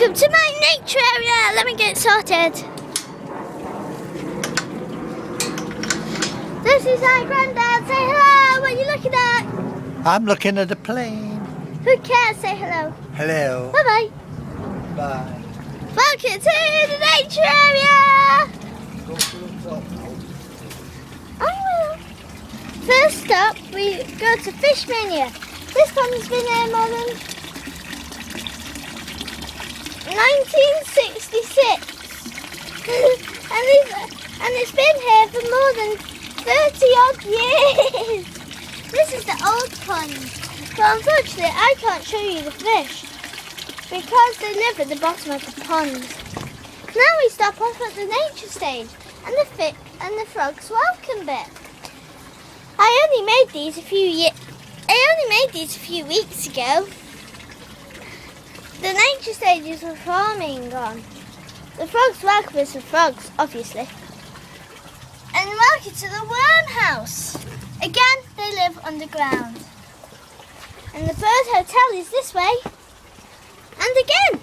Welcome to my nature area. Let me get started. This is my granddad. Say hello. What are you looking at? I'm looking at a plane. Who cares? Say hello. Hello. Bye-bye. Bye. Welcome to the nature area. Go to the top. I will. First up, we go to Fishmania. This one's been here more than 1966. and it's been here for more than 30 odd years. This is the old pond, but unfortunately I can't show you the fish because they live at the bottom of the pond. Now we stop off at the nature stage and the frogs welcome bit. I only made these a few weeks ago. The nature stages were farming on. The frogs welcome is for frogs, obviously. And welcome to the worm house. Again, they live underground. And the bird hotel is this way. And again.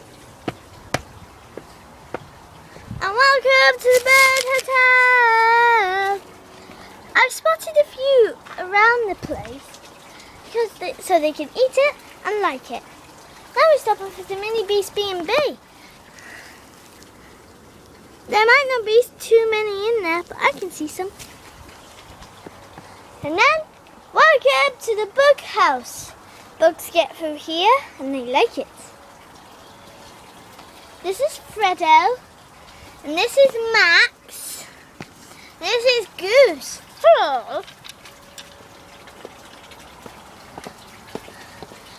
And welcome to the bird hotel. I've spotted a few around the place so they can eat it and like it. Now we stop off at the Mini Beast B&B. There might not be too many in there, but I can see some. And then, welcome to the bug house. Bugs get through here and they like it. This is Fredo. And this is Max. And this is Goose. Hello.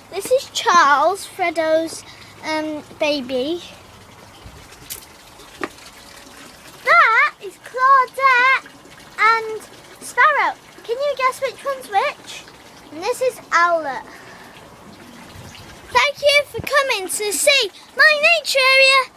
This is Charles, Fredo's baby. That is Claudette and Sparrow. Can you guess which one's which? And this is Owlet. Thank you for coming to see my nature area.